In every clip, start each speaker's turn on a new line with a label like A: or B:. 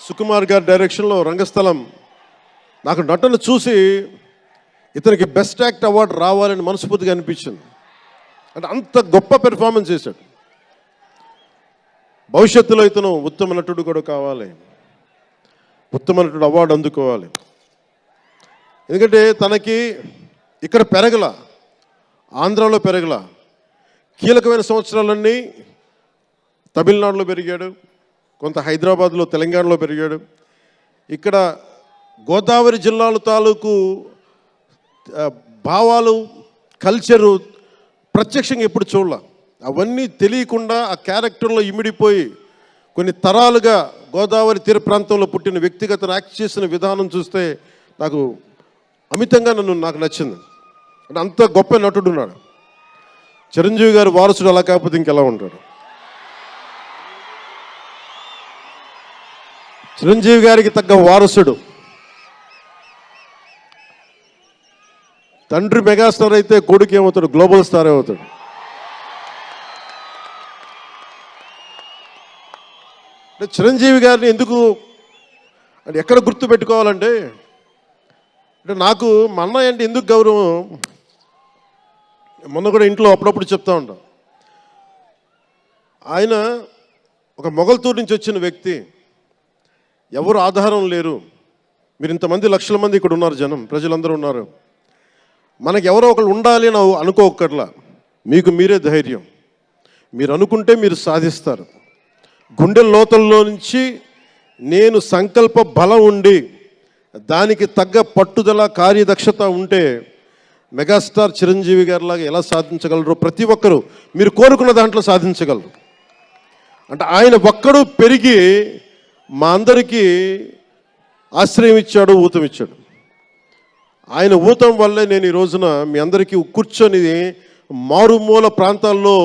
A: సుకుమార్ గారి డైరెక్షన్లో రంగస్థలం నాకు నటన చూసి ఇతనికి బెస్ట్ యాక్ట్ అవార్డు రావాలని మనస్ఫూర్తిగా అనిపించింది. అంటే అంత గొప్ప పెర్ఫార్మెన్స్ చేశాడు. భవిష్యత్తులో ఇతను ఉత్తమ నటుడు కూడా కావాలి, ఉత్తమ నటుడు అవార్డు అందుకోవాలి. ఎందుకంటే తనకి ఇక్కడ పెరగల, ఆంధ్రాలో పెరగల, కీలకమైన సంవత్సరాలన్నీ తమిళనాడులో పెరిగాడు, కొంత హైదరాబాద్లో తెలంగాణలో పెరిగాడు. ఇక్కడ గోదావరి జిల్లాల తాలూకు భావాలు, కల్చరు ప్రత్యక్షంగా ఎప్పుడు చూడాల. అవన్నీ తెలియకుండా ఆ క్యారెక్టర్లో ఇమిడిపోయి కొన్ని తరాలుగా గోదావరి తీర ప్రాంతంలో పుట్టిన వ్యక్తిగత యాక్ట్ చేసిన విధానం చూస్తే నాకు అమితంగా నాకు నచ్చింది. అంటే అంత గొప్ప నటుడు ఉన్నాడు. చిరంజీవి గారి వారసుడు అలా కాకపోతే ఇంకెలా ఉంటాడు? చిరంజీవి గారికి తగ్గ వారసుడు. తండ్రి మెగాస్టార్ అయితే కొడుకు ఏమవుతాడు? గ్లోబల్ స్టార్ అవుతాడు. అంటే చిరంజీవి గారిని ఎందుకు అంటే ఎక్కడ గుర్తు పెట్టుకోవాలంటే, అంటే నాకు మా అన్నయ్య అంటే ఎందుకు గౌరవం, మొన్న కూడా ఇంట్లో అప్పుడప్పుడు చెప్తా ఉంటాం. ఆయన ఒక మొగల్తూరు నుంచి వచ్చిన వ్యక్తి, ఎవరు ఆధారం లేరు. మీరు ఇంతమంది లక్షల మంది ఇక్కడ ఉన్నారు, జనం ప్రజలందరూ ఉన్నారు. మనకు ఎవరో ఒకళ్ళు ఉండాలి అని అనుకోకర్లా, మీకు మీరే ధైర్యం. మీరు అనుకుంటే మీరు సాధిస్తారు. గుండె లోతల్లో నుంచి నేను సంకల్ప బలం ఉండి దానికి తగ్గ పట్టుదల, కార్యదక్షత ఉంటే మెగాస్టార్ చిరంజీవి గారిలాగా ఎలా సాధించగలరో ప్రతి ఒక్కరూ మీరు కోరుకున్న దాంట్లో సాధించగలరు. అంటే ఆయన ఒక్కడు పెరిగి మా అందరికీ ఆశ్రయం ఇచ్చాడు, ఊతం ఇచ్చాడు. ఆయన ఊతం వల్లే నేను ఈ రోజున మీ అందరికీ కూర్చొని మారుమూల ప్రాంతాల్లో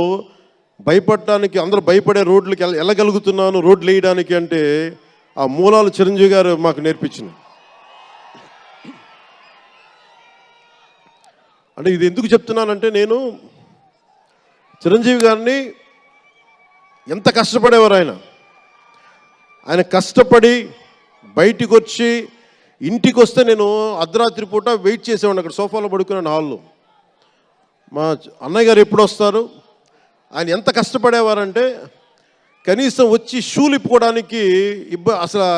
A: భయపడడానికి, అందరూ భయపడే రోడ్లకి వెళ్ళగలుగుతున్నాను, రోడ్లు వేయడానికి. అంటే ఆ మూలాలు చిరంజీవి గారు మాకు నేర్పించింది. అంటే ఇది ఎందుకు చెప్తున్నానంటే, నేను చిరంజీవి గారిని ఎంత కష్టపడేవారు ఆయన కష్టపడి బయటికి వచ్చి ఇంటికి వస్తే నేను అర్ధరాత్రి పూట వెయిట్ చేసేవాడిని అక్కడ సోఫాలో పడుకున్నాను హాల్లో. మా అన్నయ్య గారు ఎప్పుడు వస్తారు, ఆయన ఎంత కష్టపడేవారంటే కనీసం వచ్చి షూలు ఇప్పుకోవడానికి అసలు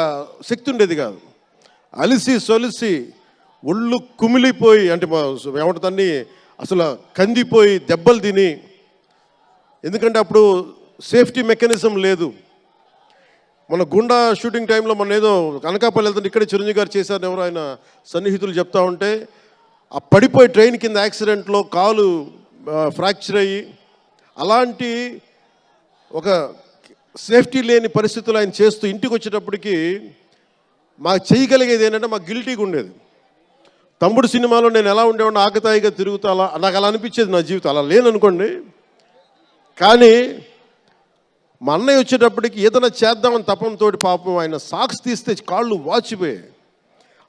A: శక్తి ఉండేది కాదు. అలిసి సొలిసి ఒళ్ళు కుమిలిపోయి, అంటే ఏమంటుందని అసలు కందిపోయి దెబ్బలు తిని, ఎందుకంటే అప్పుడు సేఫ్టీ మెకానిజం లేదు. మన గుండా షూటింగ్ టైంలో మన ఏదో అనకాపల్లి వెళ్తుంటే ఇక్కడే చిరంజీవి గారు చేశారు, ఎవరు ఆయన సన్నిహితులు చెప్తా ఉంటే, ఆ పడిపోయి ట్రైన్ కింద యాక్సిడెంట్లో కాలు ఫ్రాక్చర్ అయ్యి, అలాంటి ఒక సేఫ్టీ లేని పరిస్థితులు ఆయన చేస్తూ ఇంటికి వచ్చేటప్పటికి మాకు చేయగలిగేది ఏంటంటే, మాకు గిల్టీగా ఉండేది. తమ్ముడు సినిమాలో నేను ఎలా ఉండేవాడిని, ఆకతాయిగా తిరుగుతా, అలా నాకు అలా అనిపించేది నా జీవితం. అలా లేననుకోండి, కానీ మా అన్నయ్య వచ్చేటప్పటికి ఏదైనా చేద్దామని తపంతో పాపం ఆయన సాక్స్ తీస్తే కాళ్ళు వాచిపోయాయి.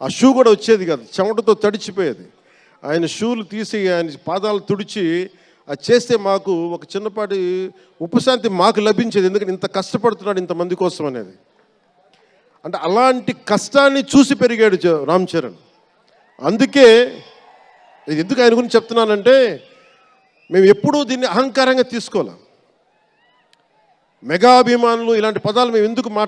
A: ఆ షూ కూడా వచ్చేది కాదు, చెమటతో తడిచిపోయేది. ఆయన షూలు తీసి ఆయన పాదాలు తుడిచి అది చేస్తే మాకు ఒక చిన్నపాటి ఉపశాంతి మాకు లభించేది. ఎందుకంటే ఇంత కష్టపడుతున్నాడు ఇంతమంది కోసం అనేది. అంటే అలాంటి కష్టాన్ని చూసి పెరిగాడు రామ్ చరణ్. అందుకే ఇది ఎందుకు ఆయన గురించి చెప్తున్నానంటే, మేము ఎప్పుడూ దీన్ని అహంకారంగా తీసుకోవాలి. మెగా అభిమానులు ఇలాంటి పదాలు మేము ఎందుకు